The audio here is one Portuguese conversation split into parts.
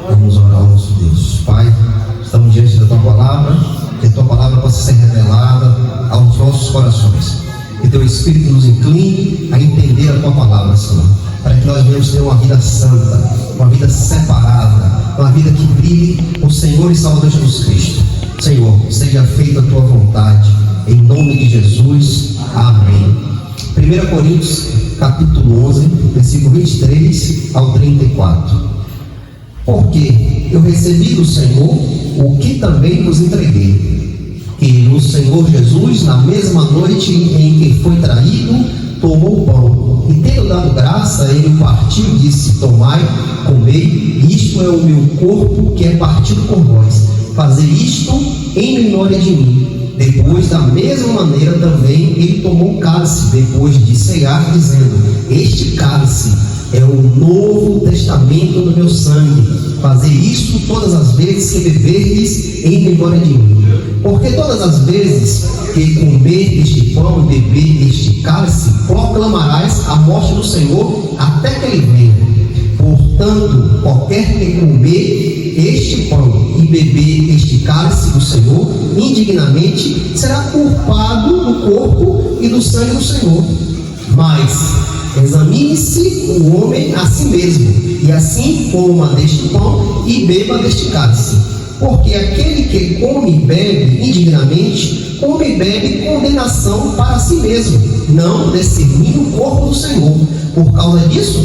Vamos orar ao nosso Deus. Pai, estamos diante da Tua Palavra, que a Tua Palavra possa ser revelada aos nossos corações. Que Teu Espírito nos incline a entender a Tua Palavra, Senhor, para que nós venhamos ter uma vida santa, uma vida separada, uma vida que brilhe o Senhor e Salvador Jesus Cristo. Senhor, seja feita a Tua vontade, em nome de Jesus. Amém. 1 Coríntios, capítulo 11, versículo 23 ao 34. Porque eu recebi do Senhor o que também vos entreguei, que o Senhor Jesus, na mesma noite em que foi traído, tomou o pão, e tendo dado graça, ele partiu e disse: tomai, comei, isto é o meu corpo que é partido por vós, fazei isto em memória de mim. Depois, da mesma maneira também, ele tomou o cálice, depois de cear, dizendo: este cálice é o novo testamento do meu sangue. Fazei isto todas as vezes que beberdes em memória de mim. Porque todas as vezes que comer este pão e beber este cálice, proclamarás a morte do Senhor até que ele venha. Portanto, qualquer que comer este pão e beber este cálice do Senhor indignamente, será culpado do corpo e do sangue do Senhor. Mas examine-se o homem a si mesmo, e assim coma deste pão e beba deste cálice. Porque aquele que come e bebe indignamente, come e bebe condenação para si mesmo, não discernindo o corpo do Senhor. Por causa disso,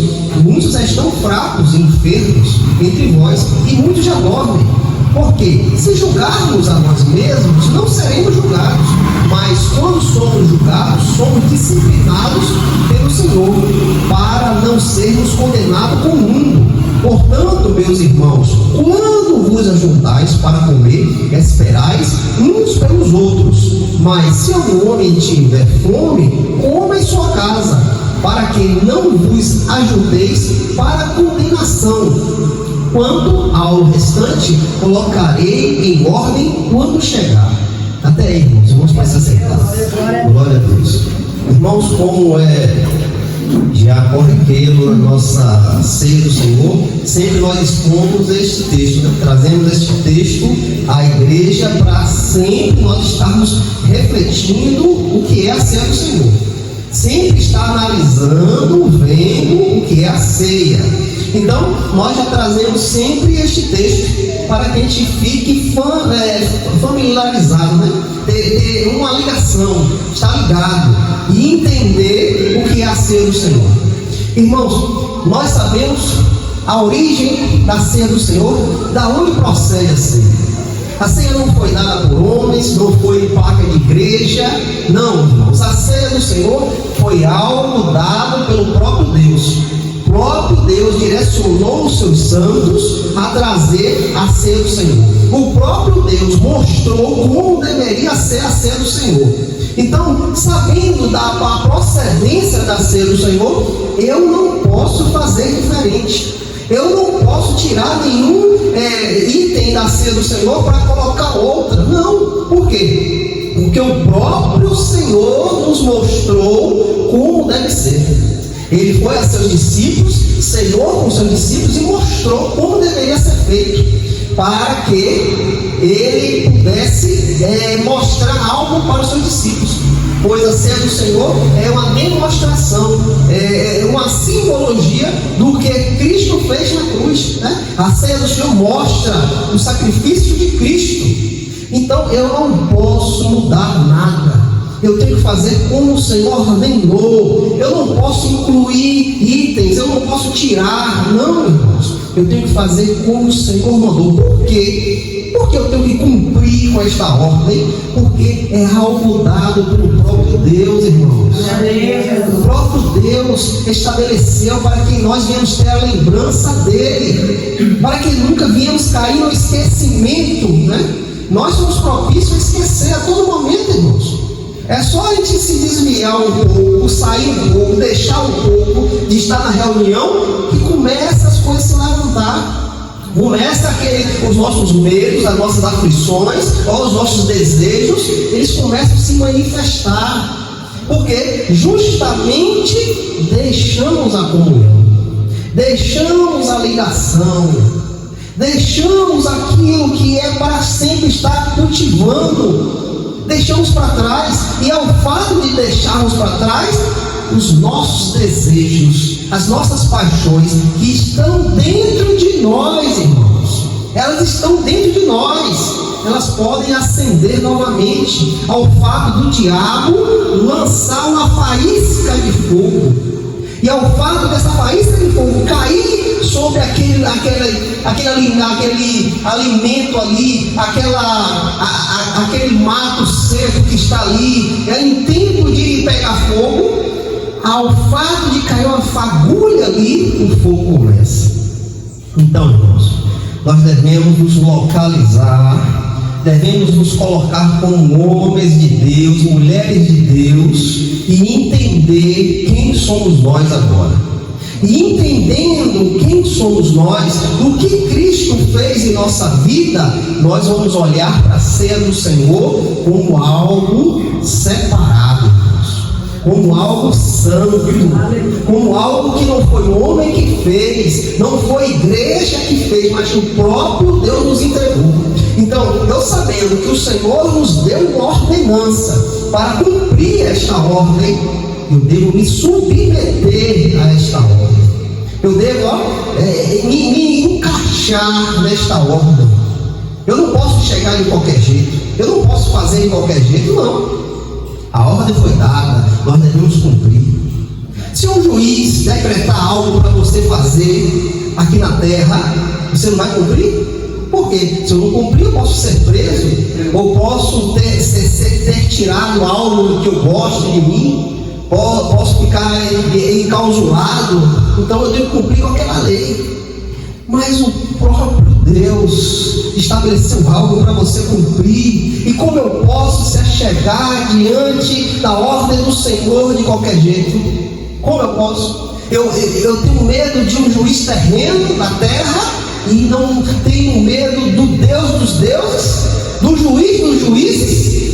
muitos estão fracos e enfermos entre vós, e muitos já dormem. Porque se julgarmos a nós mesmos, não seremos julgados, mas quando somos julgados, somos disciplinados pelo Senhor, para não sermos condenados com o mundo. Portanto, meus irmãos, quando vos ajuntais para comer, esperais uns pelos outros. Mas se algum homem tiver fome, coma em sua casa, para que não vos ajunteis para condenação. Quanto ao restante, colocarei em ordem quando chegar. Até aí, irmãos, para se aceitar. Glória a Deus. Irmãos, como é já corriqueiro na nossa ceia do Senhor, sempre nós expomos este texto, né? Trazemos este texto à igreja para sempre nós estarmos refletindo o que é a ceia do Senhor. Sempre está analisando, vendo o que é a ceia. Então, nós já trazemos sempre este texto para que a gente fique familiarizado, né? Ter uma ligação, estar ligado e entender o que é a ceia do Senhor. Irmãos, nós sabemos a origem da ceia do Senhor, da onde procede a ceia. A ceia não foi dada por homens, não foi placa de igreja, não, irmãos. A ceia do Senhor foi algo dado pelo próprio Deus. O próprio Deus direcionou os seus santos a trazer a ceia do Senhor. O próprio Deus mostrou como deveria ser a ceia do Senhor. Então, sabendo da procedência da ceia do Senhor, eu não posso fazer diferente. Eu não posso tirar nenhum item da ceia do Senhor para colocar outra. Não. Por quê? Porque o próprio Senhor nos mostrou como deve ser. Ele foi a seus discípulos, ceiou com seus discípulos e mostrou como deveria ser feito, para que ele pudesse mostrar algo para os seus discípulos. Pois a ceia do Senhor é uma demonstração, é uma simbologia do que Cristo fez na cruz, né? A ceia do Senhor mostra o sacrifício de Cristo. Então eu não posso mudar nada. Eu tenho que fazer como o Senhor ordenou. Eu não posso incluir itens, eu não posso tirar. Não, irmãos. Eu tenho que fazer como o Senhor mandou. Por quê? Porque eu tenho que cumprir com esta ordem. Porque é algo dado pelo próprio Deus, irmãos. O próprio Deus estabeleceu para que nós venhamos ter a lembrança dele, para que nunca venhamos cair no esquecimento, né? Nós somos propícios a esquecer a todo momento, irmãos. É só a gente se desviar um pouco, sair um pouco, deixar um pouco de estar na reunião, que começa as coisas a se levantar. Começa os nossos medos, as nossas aflições, ou os nossos desejos, eles começam a se manifestar. Porque justamente deixamos a comunhão, deixamos a ligação, deixamos aquilo que é para sempre estar cultivando, deixamos para trás. E ao fato de deixarmos para trás, os nossos desejos, as nossas paixões que estão dentro de nós, irmãos, elas estão dentro de nós, elas podem acender novamente, ao fato do diabo lançar uma faísca de fogo, e ao fato dessa faísca de fogo cair sobre aquele alimento ali, aquele mato seco que está ali, em tempo de pegar fogo. Ao fato de cair uma fagulha ali, o fogo começa. Então, irmãos, nós devemos nos localizar, devemos nos colocar como homens de Deus, mulheres de Deus, e entender quem somos nós agora. E entendendo quem somos nós, o que Cristo fez em nossa vida, nós vamos olhar para a ceia do Senhor como algo separado, como algo santo, como algo que não foi o homem que fez, não foi a igreja que fez, mas o próprio Deus nos entregou. Então, eu sabendo que o Senhor nos deu uma ordenança para cumprir esta ordem, eu devo me submeter a esta ordem. Eu devo me encaixar nesta ordem. Eu não posso chegar de qualquer jeito, eu não posso fazer de qualquer jeito, não. A ordem foi dada, nós devemos cumprir. Se um juiz decretar algo para você fazer aqui na terra, você não vai cumprir? Por quê? Se eu não cumprir, eu posso ser preso, ou posso ter tirado algo que eu gosto de mim, posso ficar enclausurado. Então eu tenho que cumprir com aquela lei. Mas o próprio Deus estabeleceu algo para você cumprir. E como eu posso se achegar diante da ordem do Senhor de qualquer jeito? Como eu posso? Eu tenho medo de um juiz terreno na terra, e não tenho medo do Deus dos deuses, do juiz dos juízes.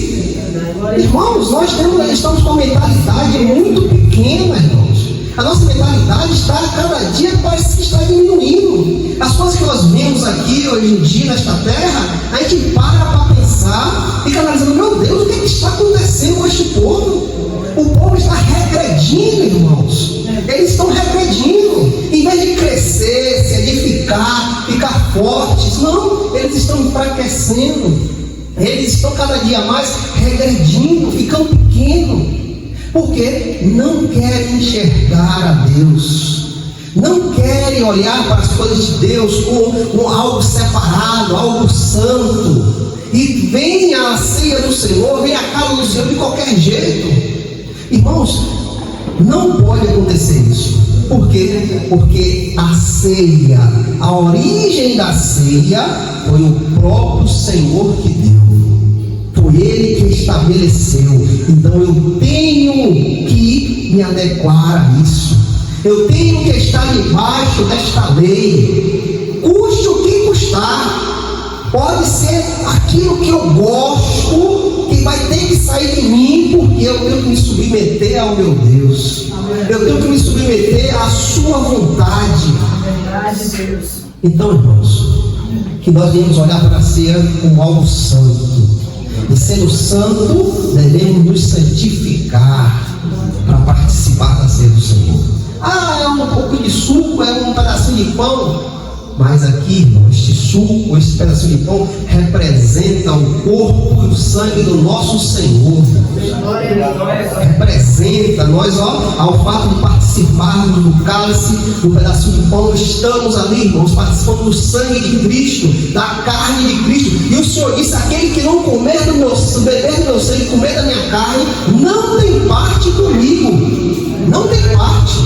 Irmãos, nós estamos com uma mentalidade muito pequena, irmãos. A nossa mentalidade está cada dia, parece que está diminuindo. As coisas que nós vemos aqui hoje em dia nesta terra, a gente para pensar, fica analisando: meu Deus, o que está acontecendo com este povo? O povo está regredindo, irmãos. Eles estão regredindo. Em vez de crescer, se edificar, ficar fortes, não, eles estão enfraquecendo. Eles estão cada dia mais regredindo, ficando pequenos. Porque não querem enxergar a Deus, não querem olhar para as coisas de Deus como algo separado, algo santo. E vem a ceia do Senhor, vem a casa do Senhor de qualquer jeito. Irmãos, não pode acontecer isso. Por quê? Porque a ceia, a origem da ceia, foi o próprio Senhor que deu. Foi Ele que estabeleceu. Então eu tenho que me adequar a isso. Eu tenho que estar debaixo desta lei, custe o que custar. Pode ser aquilo que eu gosto, que vai ter que sair de mim, porque eu tenho que me submeter ao meu Deus. Eu tenho que me submeter à sua vontade. Então, irmãos, que nós devemos olhar para a ceia como algo santo. E sendo santo, devemos nos santificar para participar da ceia do Senhor. É um pouco de suco, é um pedacinho de pão. Mas aqui, irmão, este suco, este pedacinho de pão representa o corpo e o sangue do nosso Senhor. Representa, nós, ao fato de participarmos do cálice, do pedacinho de pão, estamos ali, irmãos, participando do sangue de Cristo, da carne de Cristo. E o Senhor disse: aquele que não comer do meu, beber do meu sangue, comer da minha carne, não tem parte comigo. Não tem parte.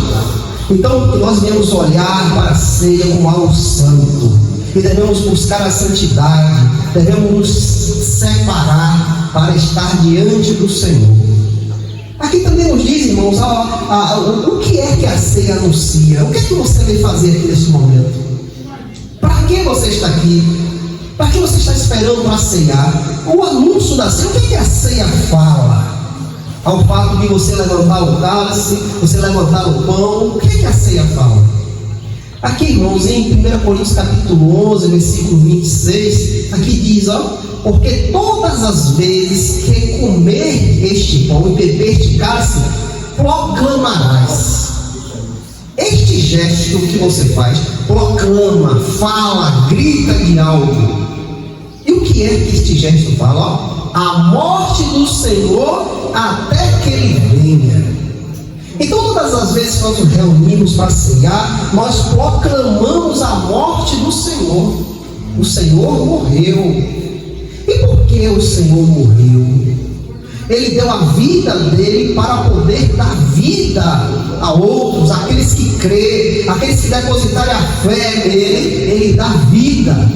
Então nós devemos olhar para a ceia como algo santo, e devemos buscar a santidade, devemos nos separar para estar diante do Senhor. Aqui também nos diz, irmãos, o que é que a ceia anuncia? O que é que você veio fazer aqui nesse momento? Para que você está aqui? Para que você está esperando para ceiar? O anúncio da ceia, o que é que a ceia fala? Ao fato de você levantar o cálice, você levantar o pão, o que é que a ceia fala? Aqui, irmãos, em 1 Coríntios capítulo 11, versículo 26, aqui diz, porque todas as vezes que comer este pão e beber este cálice, proclamarás. Este gesto que você faz, proclama, fala, grita de algo. E o que é que este gesto fala? A morte do Senhor até que Ele venha. Então, todas as vezes que nós nos reunimos para cear, nós proclamamos a morte do Senhor. O Senhor morreu. E por que o Senhor morreu? Ele deu a vida dele para poder dar vida a outros, aqueles que crêem, aqueles que depositarem a fé nele, ele dá vida.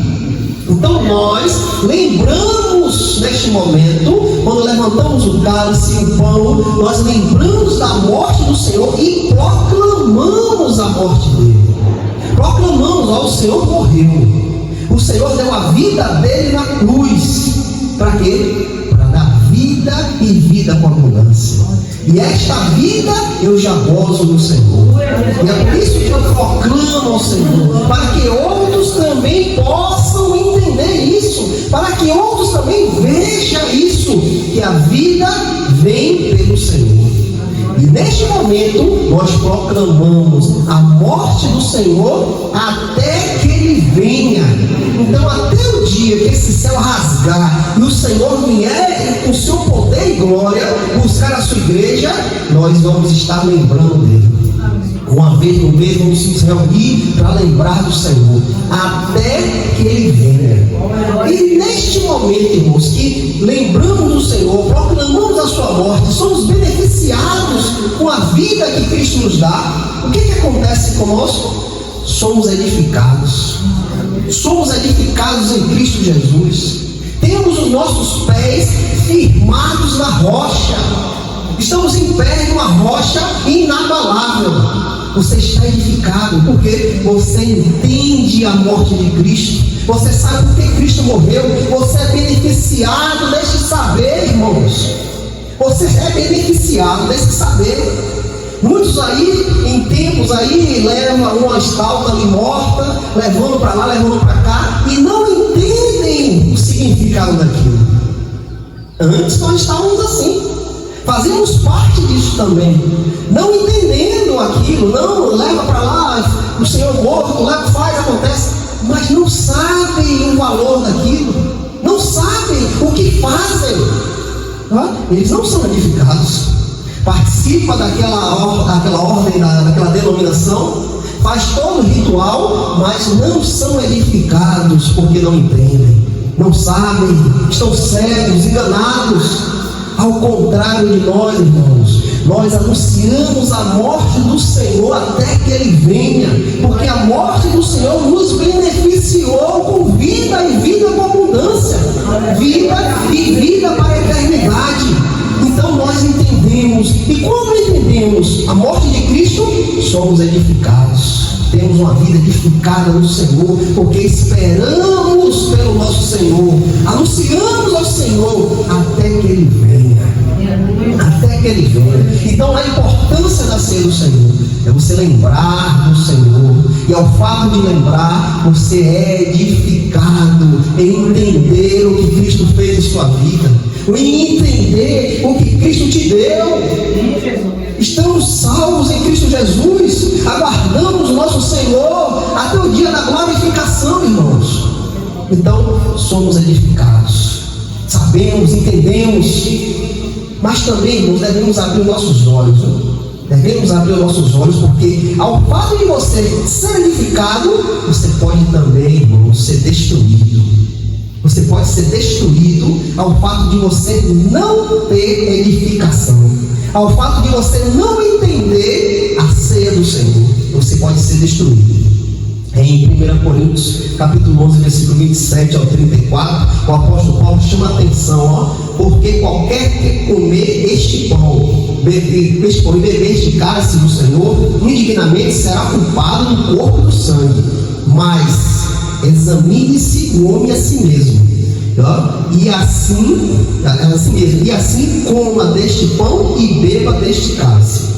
Então nós lembramos neste momento, quando levantamos o cálice e o pão, nós lembramos da morte do Senhor e proclamamos a morte dele. Proclamamos, o Senhor morreu. O Senhor deu a vida dele na cruz. Para quê? Para dar vida e vida com abundância. E esta vida eu já gozo no Senhor. E é por isso que eu proclamo ao Senhor, para que outros também possam entender isso, para que outros também vejam isso, que a vida vem pelo Senhor. E neste momento nós proclamamos a morte do Senhor até que Ele venha. Então, até o dia que esse céu rasgar e o Senhor vier com o seu poder e glória buscar a sua igreja, nós vamos estar lembrando dele. Uma vez no mês vamos nos reunir para lembrar do Senhor até que Ele venha. E neste momento, irmãos, que lembramos do Senhor, proclamamos a sua morte, somos beneficiados com a vida que Cristo nos dá. O que acontece conosco? Somos edificados. Somos edificados em Cristo Jesus. Temos os nossos pés firmados na rocha. Estamos em pé numa rocha inabalável. Você está edificado porque você entende a morte de Cristo. Você sabe por que Cristo morreu. Você é beneficiado deste saber, irmãos. Você é beneficiado desse saber. Muitos aí, em tempos aí, levam uma estalta ali morta, levando para lá, levando para cá, e não entendem o significado daquilo. Antes nós estávamos assim, fazíamos parte disso também, não entendendo aquilo, não leva para lá, o Senhor morto, leva, faz, acontece, mas não sabem o valor daquilo, não sabem o que fazem, eles não são edificados. Participa daquela ordem, daquela denominação, faz todo o ritual, mas não são edificados porque não entendem, não sabem, estão cegos, enganados. Ao contrário de nós, irmãos, nós anunciamos a morte do Senhor até que Ele venha, porque a morte do Senhor nos beneficiou com vida e vida com abundância, vida e vida para a eternidade. Então nós entendemos, e quando entendemos a morte de Cristo, somos edificados. Temos uma vida edificada no Senhor, porque esperamos pelo nosso Senhor, anunciamos ao Senhor até que Ele venha. Até que Ele venha. Então a importância da ceia do Senhor é você lembrar do Senhor, e ao fato de lembrar, você é edificado em entender o que Cristo fez em sua vida, em entender o que Cristo te deu. Estamos salvos em Cristo Jesus, aguardamos o nosso Senhor até o dia da glorificação, irmãos. Então somos edificados, sabemos, entendemos, mas também, irmãos, devemos abrir os nossos olhos, devemos abrir os nossos olhos, porque ao fato de você ser edificado, você pode também, irmãos, ser destruído. Você pode ser destruído ao fato de você não ter edificação, ao fato de você não entender a ceia do Senhor. Você pode ser destruído. Em 1 Coríntios capítulo 11, versículo 27 ao 34, o apóstolo Paulo chama a atenção, porque qualquer que comer este pão, beber este cálice do Senhor, indignamente será culpado do corpo e do sangue. Mas examine-se o homem a si mesmo, e assim coma deste pão e beba deste cálice.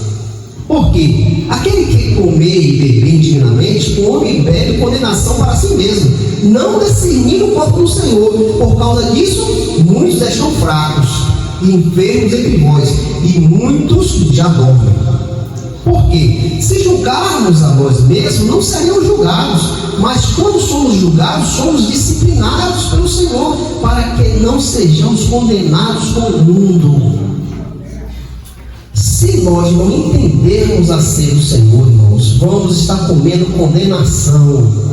Porque aquele que comer e beber indignamente come e bebe condenação para si mesmo, não discernindo o corpo do Senhor. Por causa disso, muitos estão fracos e enfermos entre vós, e muitos já dormem. Porque se julgarmos a nós mesmos, não seremos julgados, mas quando somos julgados, somos disciplinados pelo Senhor, para que não sejamos condenados com o mundo. Se nós não entendermos a ceia do Senhor, irmãos, vamos estar comendo condenação.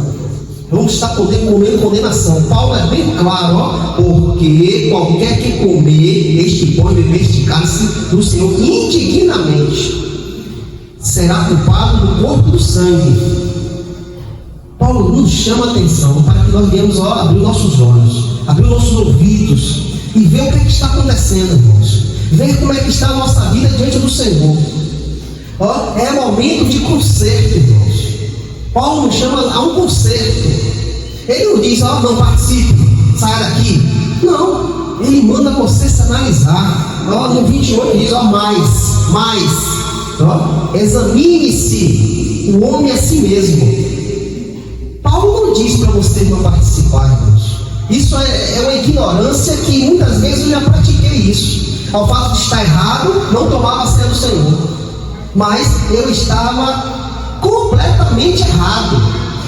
Vamos estar comendo condenação. Paulo é bem claro, porque qualquer que comer este pão e beber este cálice do Senhor indignamente será culpado do corpo e do sangue. Paulo nos chama a atenção para que nós venhamos abrir nossos olhos, abrir nossos ouvidos e ver o que está acontecendo, irmãos. Ver como é que está a nossa vida diante do Senhor. É momento de conserto, irmãos. Paulo nos chama a um conserto. Ele não diz, não participe, saia daqui. Não, ele manda você se analisar. No 28 diz, mais. Examine-se o homem a si mesmo. Paulo não diz para você não participar, irmãos. Isso é uma ignorância que muitas vezes eu já pratiquei isso. Ao fato de estar errado, não tomava a ceia do Senhor, mas eu estava completamente errado.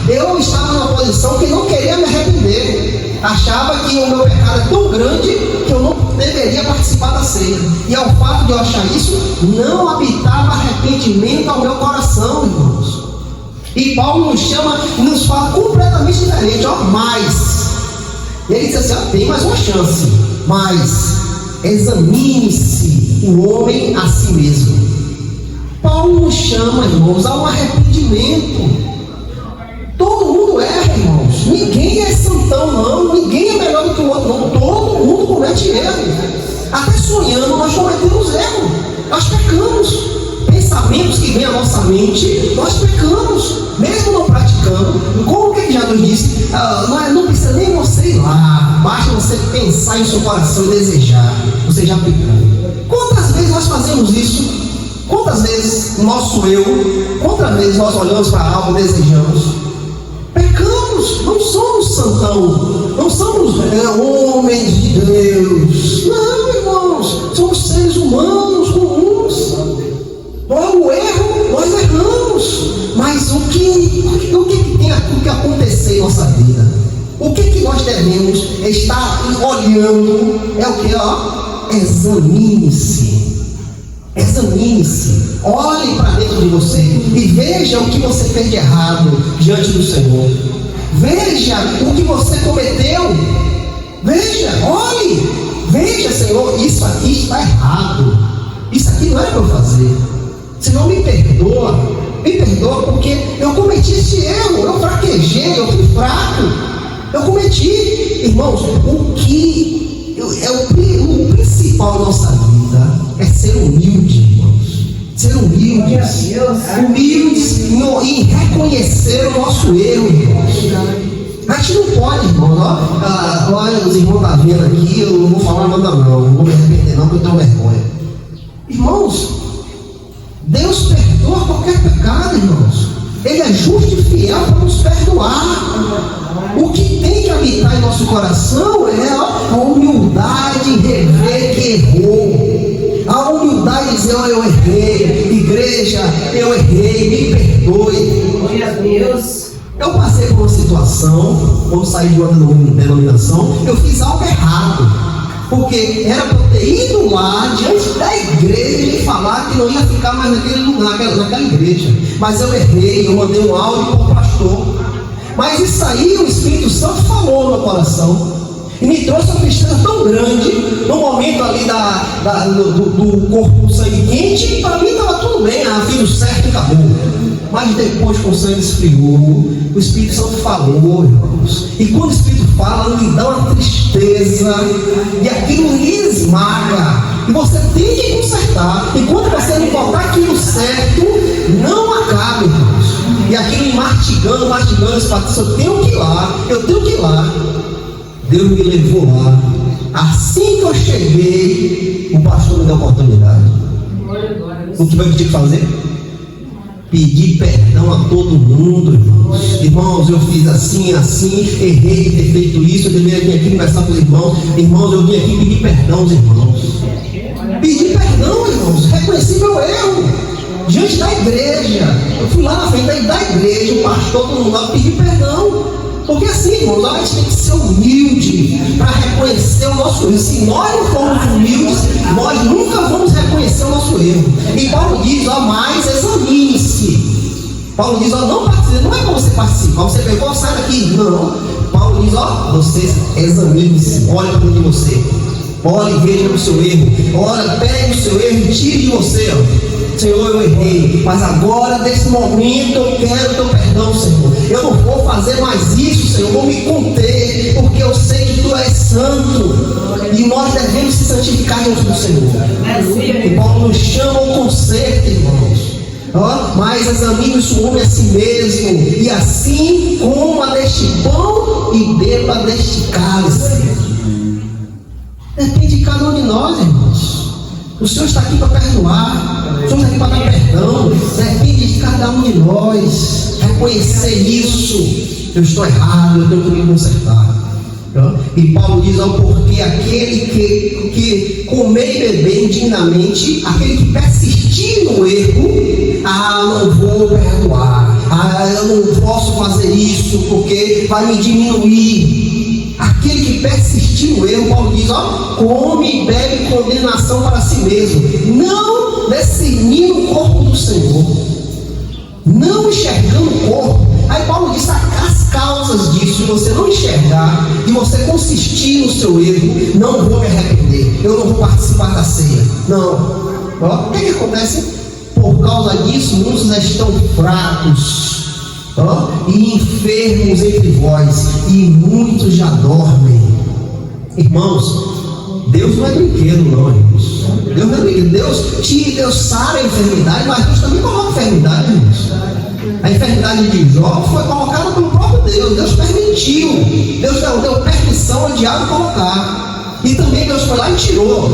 Eu estava numa posição que não queria me arrepender, achava que o meu pecado é tão grande que eu não deveria participar da ceia, e ao fato de eu achar isso, não habitava arrependimento ao meu coração, irmãos. E Paulo nos fala completamente diferente, mais. Ele diz assim, tem mais uma chance, mas examine-se o homem a si mesmo. Paulo nos chama, irmãos, a um arrependimento. Todo mundo erra, irmãos. Ninguém é santão, não. Ninguém é melhor do que o outro, não. Todo mundo comete erro. Até sonhando nós cometemos erro. Nós pecamos. Pensamentos que vêm à nossa mente, nós pecamos, mesmo não praticando. Como que Jesus disse, não precisa nem você ir lá, basta você pensar em seu coração e desejar, você já pecou. Quantas vezes nós fazemos isso? Quantas vezes o nosso quantas vezes nós olhamos para algo e desejamos? Pecamos, não somos santão, não somos homens de Deus, não, irmãos, somos seres humanos comuns. O erro, nós erramos, mas o que tem que acontecer em nossa vida? O que nós devemos estar olhando é o que? Examine-se, olhe para dentro de você e veja o que você fez de errado diante do Senhor. Veja o que você cometeu. Veja, Senhor, isso aqui está errado. Isso aqui não é para eu fazer. Senão me perdoa porque eu cometi esse erro, eu fraquejei, eu fui fraco, eu cometi. Irmãos, o principal da nossa vida é ser humilde, irmãos. Ser humildes em reconhecer o nosso erro, irmãos. A gente não pode, irmão. Olha, os irmãos estão vendo aqui, eu não vou falar nada não vou me arrepender não, porque eu tenho vergonha. Irmãos, Deus perdoa qualquer pecado, irmãos. Ele é justo e fiel para nos perdoar. O que tem que habitar em nosso coração é a humildade em rever que errou. A humildade de dizer, eu errei. Igreja, eu errei, me perdoe. Glória a Deus. Eu passei por uma situação, vamos sair de uma denominação, eu fiz algo errado. Porque era para eu ter ido lá diante da igreja e falar que não ia ficar mais naquele lugar, naquela igreja. Mas eu errei, eu mandei um áudio para o pastor. Mas isso aí o Espírito Santo falou no meu coração. E me trouxe uma tristeza tão grande, no momento ali do corpo do sangue quente, para mim estava tudo bem, fiz o certo e acabou. Mas depois, com o sangue esfriou, o Espírito Santo falou, irmãos. E quando o Espírito fala, lhe dá uma tristeza, e aquilo lhe esmaga. E você tem que consertar. Enquanto você não botar aquilo certo, não acaba, irmãos. E aquilo mastigando, eu tenho que ir lá. Deus me levou lá. Assim que eu cheguei, o pastor me deu a oportunidade. O que vai ter que fazer? pedir perdão a todo mundo, irmãos. Irmãos, eu fiz assim, errei de ter feito isso, eu deveria vir aqui conversar com os irmãos. Irmãos, eu vim aqui pedir perdão aos irmãos. Pedir perdão, irmãos, reconheci meu erro diante da igreja. Eu fui lá na frente da igreja, o pastor, todo mundo lá, pedir perdão. Porque assim, irmãos, a gente tem que ser humilde para reconhecer o nosso erro. Se nós não formos humildes, nós nunca vamos reconhecer o nosso erro. E Paulo diz, mas examine-se. Paulo diz, não participe, não é para você participar, você pegou, sai daqui. Não. Paulo diz, vocês examine-se, olha para dentro de você. Olha e veja o seu erro. Olha, pegue o seu erro e tire de você. Senhor, eu errei, mas agora, nesse momento, eu quero o teu perdão, Senhor. Eu não vou fazer mais isso, Senhor. Eu vou me conter, porque eu sei que tu és santo. E nós devemos se santificar diante do Senhor. E Paulo nos chama ao conserto, irmãos. Mas examine-se o homem a si mesmo, e assim coma deste pão e beba deste cálice. Depende de cada um de nós, irmãos. O Senhor está aqui para perdoar, o Senhor está aqui para dar perdão. Depende de cada um de nós reconhecer isso. Eu estou errado, eu tenho que me consertar. E Paulo diz, porque aquele que comer e beber indignamente, aquele que persistir no erro, não vou perdoar, eu não posso fazer isso porque vai me diminuir. Aquele que persistir no erro, Paulo diz, come e bebe condenação para si mesmo, não discernindo o corpo do Senhor, não enxergando o corpo. Aí Paulo diz, as causas disso, de você não enxergar, de você consistir no seu erro, não vou me arrepender, eu não vou participar da ceia. Não. O que acontece? Por causa disso, muitos estão fracos e enfermos entre vós, e muitos já dormem. Irmãos, Deus não é brinquedo, não, irmãos. Deus não é brinquedo. Deus sara a enfermidade, mas Deus também coloca enfermidade, irmãos. A enfermidade de Jó foi colocada pelo próprio Deus. Deus permitiu. Deus deu permissão ao diabo colocar. E também Deus foi lá e tirou.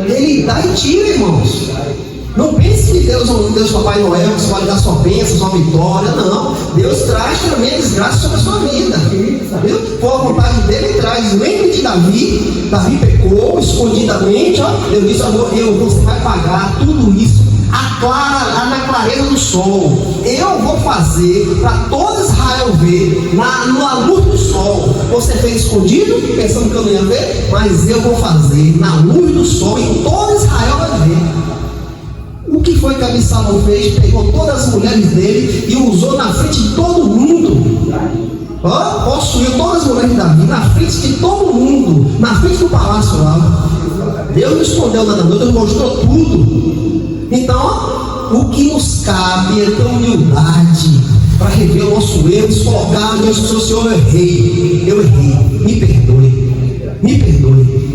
Ele dá e tira, irmãos. Não pense que Deus é um Deus Papai Noel, que você vai dar sua bênção, sua vitória. Não. Deus traz também desgraça sobre a sua vida. Viu? Por a vontade dele, ele traz. Lembre de Davi. Davi pecou escondidamente. Deus disse, você vai pagar tudo isso na clareza do sol. Eu vou fazer para todo Israel ver na luz do sol. Você fez escondido, pensando que eu não ia ver, mas eu vou fazer na luz do sol e todo Israel vai ver. O que foi que Absalão fez? Pegou todas as mulheres dele e usou na frente de todo mundo. Possuiu todas as mulheres de Davi na frente de todo mundo, na frente do palácio lá. Deus não escondeu nada, Deus mostrou tudo. Então, o que nos cabe é ter humildade para rever o nosso erro, se colocar diante do Senhor, eu errei, me perdoe.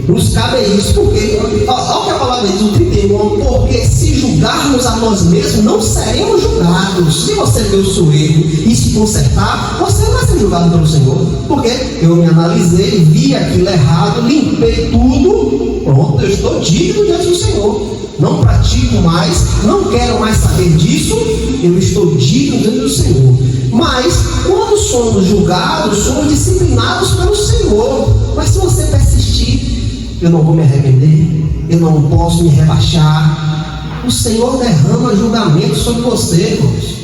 Nos cabe isso, porque, olha o que a palavra diz, o 31, porque se julgarmos a nós mesmos, não seremos julgados. Se você vê o seu erro e se consertar, você vai ser julgado pelo Senhor, porque eu me analisei, vi aquilo errado, limpei tudo, pronto, eu estou digno diante do Senhor. Não pratico mais, não quero mais saber disso, eu estou digno diante do Senhor. Mas, quando somos julgados, somos disciplinados pelo Senhor. Mas se você persistir, eu não vou me arrepender, eu não posso me rebaixar, o Senhor derrama julgamento sobre você, irmãos.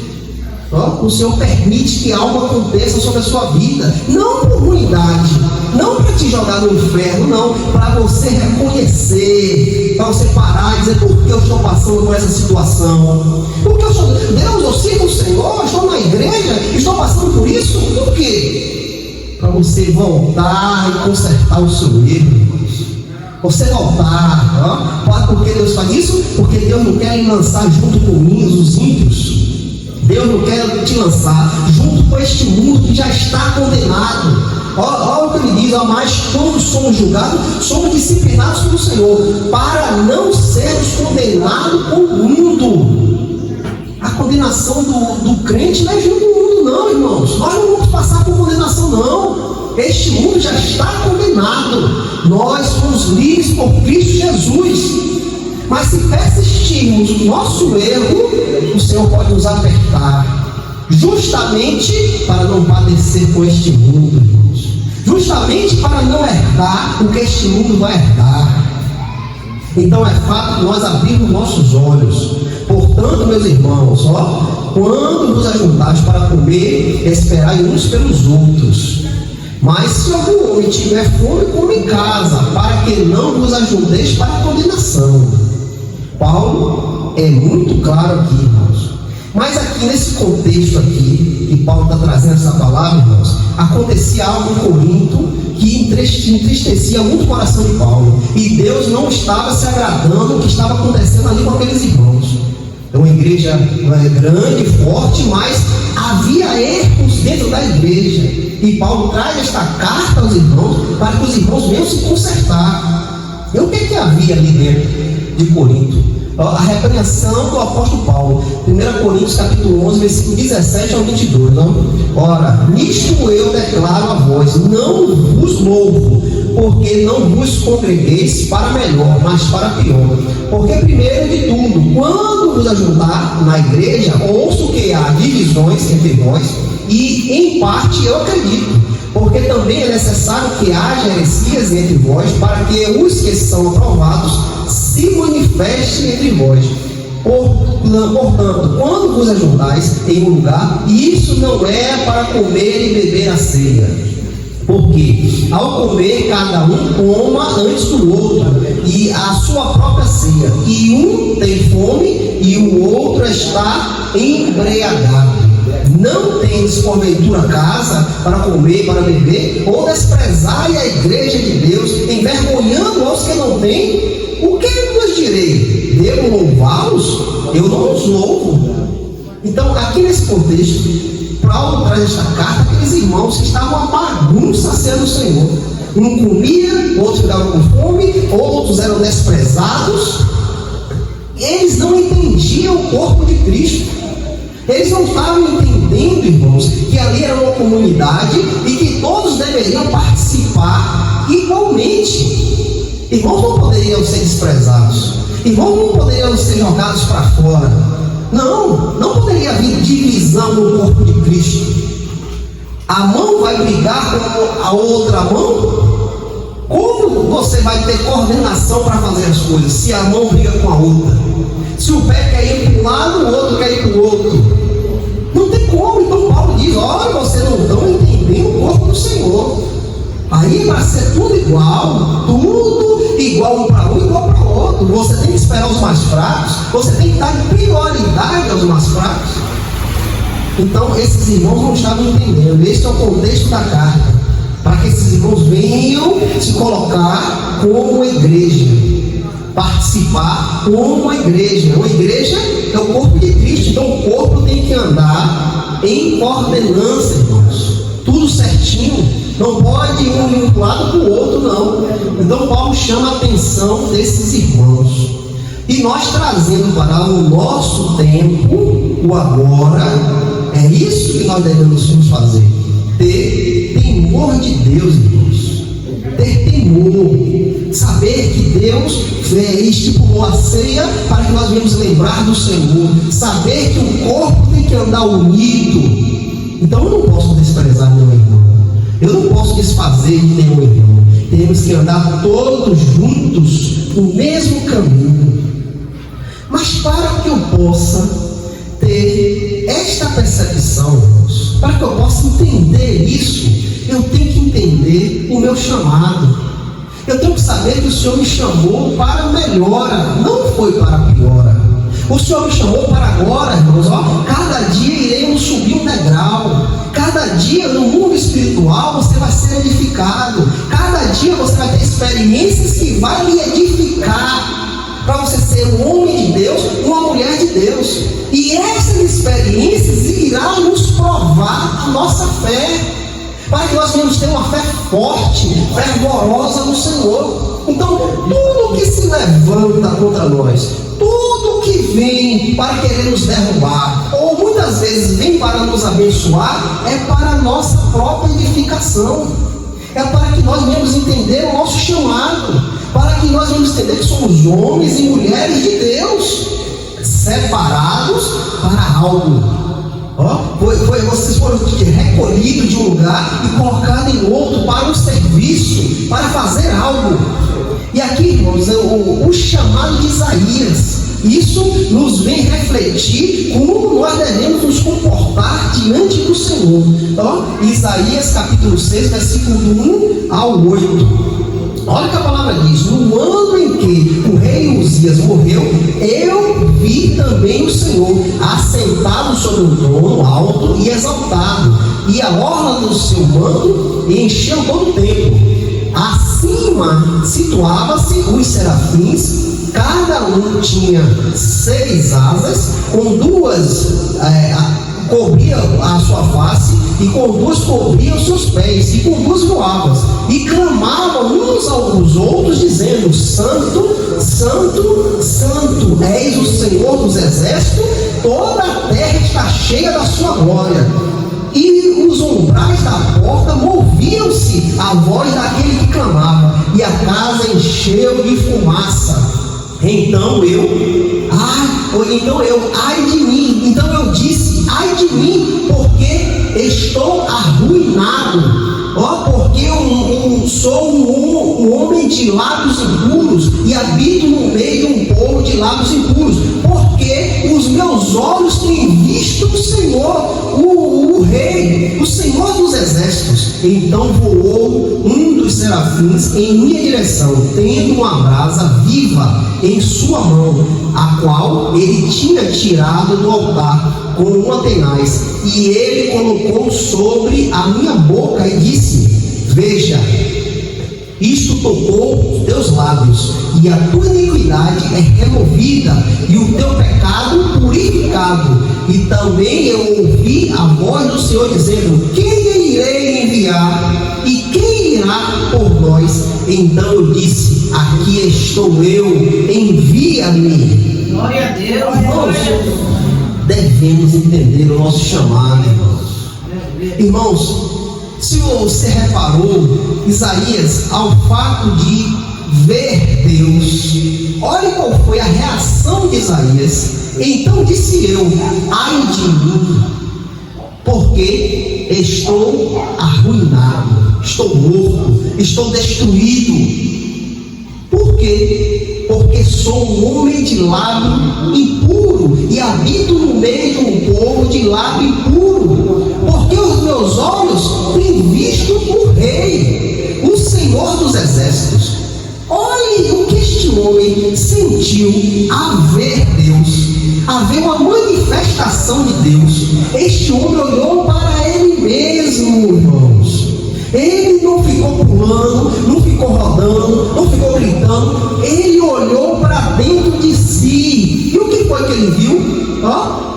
O Senhor permite que algo aconteça sobre a sua vida, não por ruindade, não para te jogar no inferno, não, para você reconhecer, para você parar e dizer, por que eu estou passando por essa situação? Porque Deus, eu sirvo o Senhor, eu estou na igreja, estou passando por isso, por quê? Para você voltar e consertar o seu erro, irmãos. Você voltar, por que Deus faz isso? Porque Deus não quer lançar junto comigo os ímpios. Deus não quer te lançar junto com este mundo que já está condenado. Olha o que ele diz, mas quando somos julgados, somos disciplinados pelo Senhor, para não sermos condenados com o mundo. A condenação do crente não é junto com o mundo, não, irmãos. Nós não vamos passar por condenação, não. Este mundo já está condenado. Nós fomos livres por Cristo Jesus. Mas se persistirmos no nosso erro, o Senhor pode nos apertar, justamente para não padecer com este mundo, irmãos. Justamente para não herdar o que este mundo vai herdar. Então é fato nós abrirmos nossos olhos. Portanto, meus irmãos, quando nos ajuntares para comer, esperai uns pelos outros. Mas se algum homem tiver fome, come em casa, para que não vos ajunteis para a condenação. Paulo é muito claro aqui, irmãos. Mas aqui nesse contexto aqui, que Paulo está trazendo essa palavra, irmãos, acontecia algo em Corinto que entristecia muito o coração de Paulo. E Deus não estava se agradando do que estava acontecendo ali com aqueles irmãos. É uma igreja grande, forte, mas havia erros dentro da igreja. E Paulo traz esta carta aos irmãos para que os irmãos venham se consertar. E o que havia ali dentro de Corinto? A repreensão do apóstolo Paulo, 1 Coríntios capítulo 11, versículo 17 ao 22. Ora, nisto eu declaro a vós, não vos louvo, porque não vos congregueis para melhor, mas para pior. Porque primeiro de tudo, quando vos ajuntar na igreja, ouço que há divisões entre vós, e em parte eu acredito, porque também é necessário que haja heresias entre vós, para que os que são aprovados se manifestem entre vós. Portanto, quando vos ajuntais em um lugar, isso não é para comer e beber a ceia, porque ao comer cada um coma antes do outro, e a sua própria ceia, e um tem fome e o outro está embriagado. Não tendes porventura casa para comer e para beber, ou desprezai a igreja de Deus, envergonhando aos que não têm? O que vos direi? Devo louvá-los? Eu não os louvo. Então, aqui nesse contexto, Paulo traz esta carta àqueles irmãos que estavam uma bagunça sendo o Senhor. Um comia, outros ficavam com fome, outros eram desprezados. Eles não entendiam o corpo de Cristo. Eles não estavam entendendo, irmãos, que ali era uma comunidade e que todos deveriam participar igualmente. Irmãos não poderiam ser desprezados. Irmãos não poderiam ser jogados para fora. Não poderia haver divisão no corpo de Cristo. A mão vai brigar com a outra mão? Como você vai ter coordenação para fazer as coisas se a mão briga com a outra? Se o pé quer ir para um lado, o outro quer ir para o outro. Não tem como. Então Paulo diz, olha, vocês não estão entendendo o corpo do Senhor. Aí vai ser tudo igual um para um, igual para o outro. Você tem que esperar os mais fracos, você tem que dar prioridade aos mais fracos. Então esses irmãos não estavam entendendo. Este é o contexto da carta, para que esses irmãos venham se colocar como uma igreja, participar como uma igreja. Uma igreja é o corpo de Cristo, então o corpo tem que andar em coordenância, irmãos, tudo certinho. Não pode um ir para um lado para o outro, não. Então Paulo chama a atenção desses irmãos. E nós trazendo para o nosso tempo, o agora, é isso que nós devemos fazer. Ter temor de Deus, irmãos. Ter temor. Saber que Deus estipulou a ceia para que nós venhamos lembrar do Senhor. Saber que o corpo tem que andar unido. Então eu não posso desprezar meu irmão. Eu não posso desfazer de nenhum irmão. Temos que andar todos juntos no mesmo caminho. Mas para que eu possa ter esta percepção, irmãos, para que eu possa entender isso, eu tenho que entender o meu chamado. Eu tenho que saber que o Senhor me chamou para melhora, não foi para piora. O Senhor me chamou para agora, irmãos. Cada dia iremos subir um degrau. Cada dia no mundo espiritual você vai ser edificado. Cada dia você vai ter experiências que vai lhe edificar, para você ser um homem de Deus, uma mulher de Deus. E essas experiências irão nos provar a nossa fé, para que nós venhamos ter uma fé forte, fervorosa no Senhor. Então, tudo que se levanta contra nós, tudo que vem para querer nos derrubar, ou muitas vezes vem para nos abençoar, é para a nossa própria edificação. É para que nós venhamos entender o nosso chamado. para que nós vamos entender que somos homens e mulheres de Deus, separados para algo. Vocês foram recolhidos de um lugar e colocados em outro para um serviço, para fazer algo. E aqui, irmãos, o chamado de Isaías, isso nos vem refletir como nós devemos nos comportar diante do Senhor. Isaías capítulo 6, versículo do 1 ao 8. Olha o que a palavra diz: no ano em que o rei Uzias morreu, eu vi também o Senhor assentado sobre um trono alto e exaltado, e a orla do seu manto encheu todo o templo. Acima situava-se os serafins, cada um tinha 6 asas, com 2 cobria a sua face, e com 2 cobria os seus pés, e com 2 voavam, e clamavam uns aos outros, dizendo: Santo, Santo, Santo, és o Senhor dos exércitos, toda a terra está cheia da sua glória. E os umbrais da porta moviam-se à voz daquele que clamava, e a casa encheu de fumaça. Então eu, ai de mim. Então eu disse: ai de mim, porque estou arruinado. Porque eu sou um homem de lábios impuros e habito no meio de um povo de lábios impuros. Porque os meus olhos têm visto o Senhor, o Rei, o Senhor dos exércitos. Então voou um dos serafins em minha direção, tendo uma brasa viva em sua mão, a qual ele tinha tirado do altar com uma tenaz, e ele colocou sobre a minha boca e disse: veja, isto tocou os teus lábios, e a tua iniquidade é removida, e o teu pecado purificado. E também eu ouvi a voz do Senhor dizendo: quem irei enviar? E quem irá por nós? Então eu disse: aqui estou eu, envia-me. Glória a Deus. Irmãos, devemos entender o nosso chamado, irmãos. Irmãos, se você reparou, Isaías, ao fato de ver Deus, olha qual foi a reação de Isaías. Então disse eu: ai de mim, porque estou arruinado, estou morto, estou destruído. Por quê? Porque sou um homem de lábio impuro e habito no meio de um povo de lábio impuro. Porque os meus olhos têm visto o Rei, o Senhor dos exércitos. Olhe o que este homem sentiu a ver Deus, a ver uma manifestação de Deus. Este homem olhou para ele mesmo, irmãos. Ele não ficou pulando, não ficou rodando, não ficou gritando. Ele olhou para dentro de si. E o que foi que ele viu?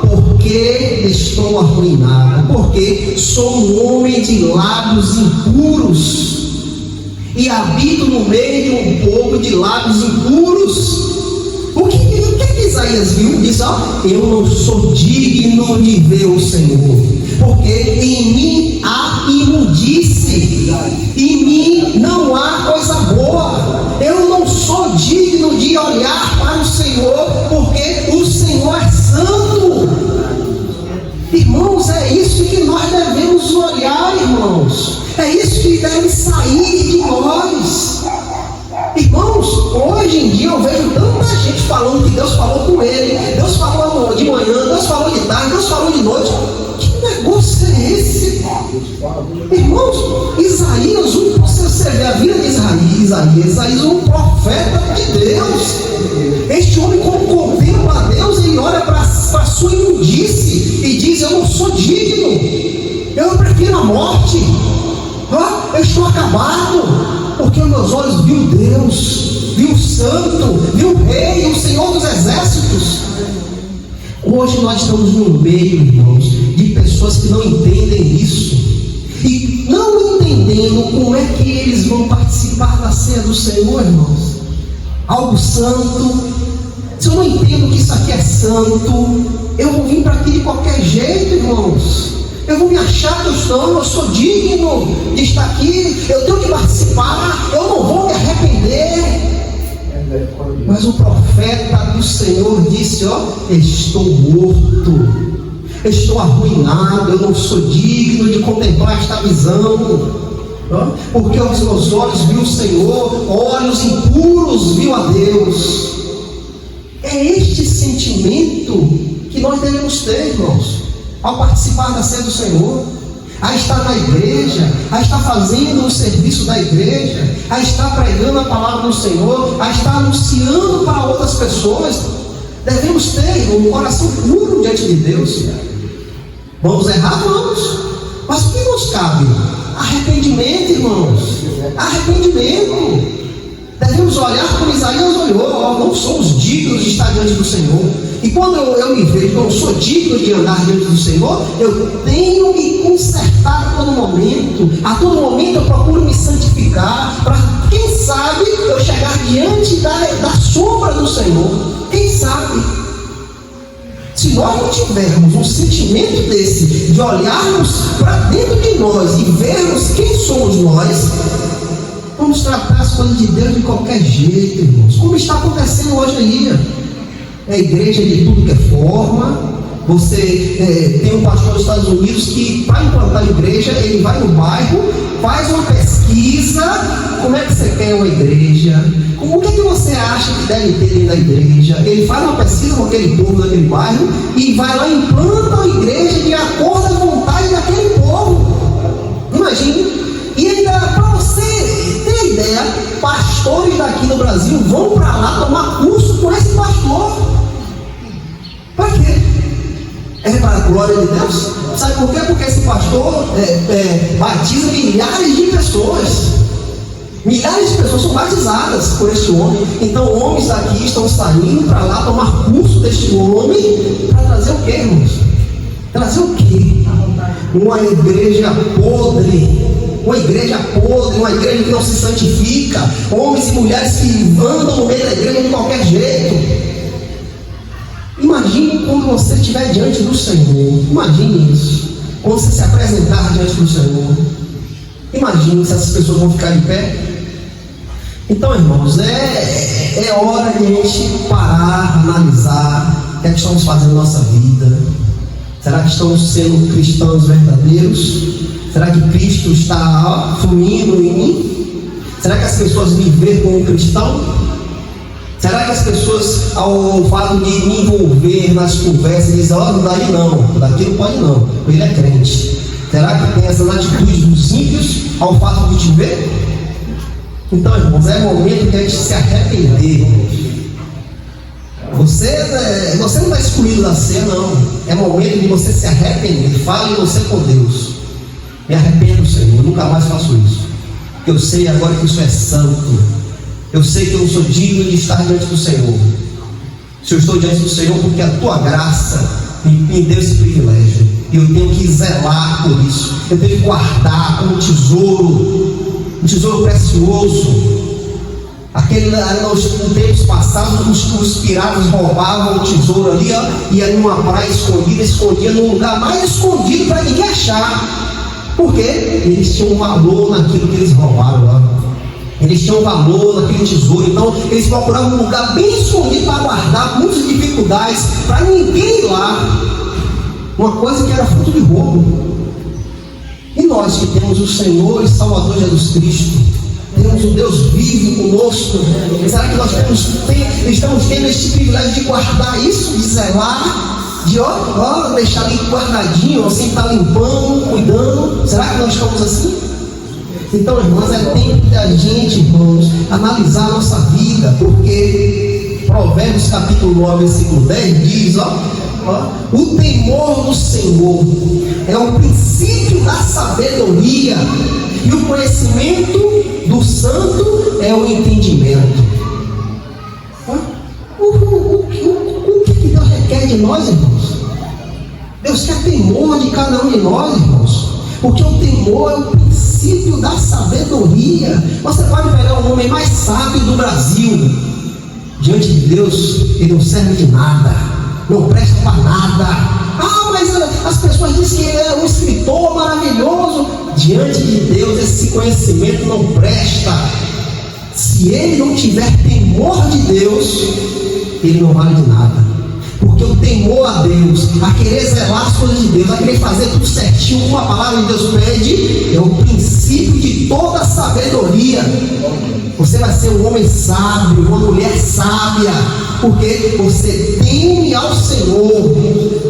Porque estou arruinado, porque sou um homem de lábios impuros e habito no meio de um povo de lábios impuros. O que Isaías viu? Diz: eu não sou digno de ver o Senhor, porque em mim há imundície, em mim não há coisa boa. Eu não sou digno de olhar para o Senhor, porque o Senhor é santo. Irmãos, é isso que nós devemos olhar, irmãos. É isso que deve sair de nós. Irmãos, hoje em dia eu vejo tanta gente falando que Deus falou com ele, Deus falou de manhã, Deus falou de tarde, Deus falou de noite. Que negócio é esse? Irmãos, Isaías, você vê a vida de Isaías, um profeta de Deus. Este homem, quando contempla a Deus, ele olha para a sua imundície e diz: eu não sou digno, eu prefiro a morte. Eu estou acabado, porque meus olhos viu Deus, viu o Santo, viu o Rei, o Senhor dos exércitos. Hoje nós estamos no meio, irmãos, de pessoas que não entendem isso, e não entendendo como é que eles vão participar da ceia do Senhor, irmãos. Algo santo. Se eu não entendo que isso aqui é santo, eu vou vir para aqui de qualquer jeito, irmãos. Eu vou me achar que eu sou digno de estar aqui, eu tenho que participar, eu não vou me arrepender. Mas o profeta do Senhor disse: ó, estou morto, estou arruinado, eu não sou digno de contemplar esta visão. Porque os meus olhos viu o Senhor, olhos impuros viu a Deus. É este sentimento que nós devemos ter, irmãos, ao participar da ceia do Senhor, a estar na igreja, a estar fazendo o serviço da igreja, a estar pregando a palavra do Senhor, a estar anunciando para outras pessoas. Devemos ter um coração puro diante de Deus. Vamos errar? Vamos. Mas o que nos cabe? Arrependimento, irmãos. Arrependimento. Devemos olhar como Isaías olhou: não somos dignos de estar diante do Senhor. E quando eu me vejo que eu não sou digno de andar diante do Senhor, eu tenho que consertar a todo momento. A todo momento eu procuro me santificar, para quem sabe eu chegar diante da sombra do Senhor. Quem sabe? Se nós não tivermos um sentimento desse, de olharmos para dentro de nós e vermos quem somos nós, vamos tratar as coisas de Deus de qualquer jeito, irmãos. Como está acontecendo hoje aí? É igreja de tudo que é forma. Você tem um pastor nos Estados Unidos que, para implantar a igreja, ele vai no bairro, faz uma pesquisa. Como é que você quer uma igreja? O que você acha que deve ter dentro da igreja? Ele faz uma pesquisa com aquele povo daquele bairro e vai lá e implanta a igreja de acordo com a vontade daquele povo. Imagine. E ainda, para você ter a ideia, pastores daqui no Brasil vão para lá tomar curso com esse pastor. Para quê? É para a glória de Deus? Sabe por quê? Porque esse pastor batiza milhares de pessoas. Milhares de pessoas são batizadas por este homem. Então homens daqui estão saindo para lá tomar curso deste homem, para trazer o quê, irmãos? Trazer o quê? Uma igreja podre. Uma igreja podre, uma igreja que não se santifica, homens e mulheres que andam no meio da igreja de qualquer jeito. Imagine quando você estiver diante do Senhor. Imagine isso. Quando você se apresentar diante do Senhor. Imagine se essas pessoas vão ficar de pé. Então, irmãos, é hora de a gente parar, analisar o que é que estamos fazendo na nossa vida. Será que estamos sendo cristãos verdadeiros? Será que Cristo está fluindo em mim? Será que as pessoas me veem como um cristão? Será que as pessoas, ao fato de me envolver nas conversas, dizem: não, daí não, daqui não pode não, ele é crente? Será que tem essas atitudes dos ímpios ao fato de te ver? Então, irmãos, é momento de a gente se arrepender. Você não está excluído da ceia, não. É momento de você se arrepender. Fale você com Deus: me arrependo, Senhor, eu nunca mais faço isso. Eu sei agora que isso é santo. Eu sei que eu não sou digno de estar diante do Senhor. Se eu estou diante do Senhor, porque a tua graça me deu esse privilégio. E eu tenho que zelar por isso. Eu tenho que guardar como um tesouro precioso. Nos tempos passados, os piratas roubavam o tesouro ali, ó, ia numa praia escondida, escondia num lugar mais escondido para ninguém achar. Por quê? Eles tinham valor naquilo que eles roubaram lá. Eles tinham valor naquele tesouro. Então eles procuravam um lugar bem escondido para guardar, com muitas dificuldades, para ninguém ir lá. Uma coisa que era fruto de roubo. E nós que temos o Senhor e Salvador Jesus Cristo, temos o Deus vivo conosco, será que nós estamos tendo este privilégio de guardar isso, de zelar, de deixar ali guardadinho, assim, estar limpando, cuidando? Será que nós estamos assim? Então, irmãos, é tempo da gente, irmãos, analisar a nossa vida, porque Provérbios capítulo 9, versículo 10 diz: o temor do Senhor é o princípio da sabedoria, e o conhecimento do santo é o entendimento. O que Deus requer de nós, irmãos? Deus quer temor de cada um de nós, irmãos, porque o temor é o princípio da sabedoria. Você pode pegar o homem mais sábio do Brasil, diante de Deus ele não serve de nada, não presta para nada. Mas as pessoas dizem que ele é um escritor maravilhoso. Diante de Deus esse conhecimento não presta. Se ele não tiver temor de Deus, ele não vale de nada. Porque o temor a Deus, a querer zelar as coisas de Deus, a querer fazer tudo certinho como a palavra de Deus pede, é o princípio de toda a sabedoria. Você vai ser um homem sábio, uma mulher sábia, porque você teme ao Senhor,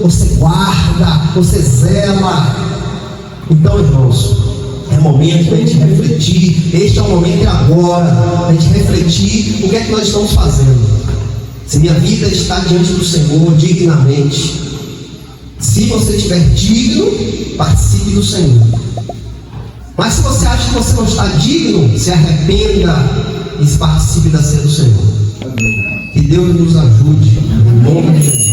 você guarda, você zela. Então, irmãos, é momento da gente refletir. Este é o momento agora da gente refletir o que é que nós estamos fazendo. Se minha vida está diante do Senhor dignamente, se você estiver digno, participe do Senhor. Mas se você acha que você não está digno, se arrependa e participe da ceia do Senhor. Que Deus nos ajude, em nome de Jesus.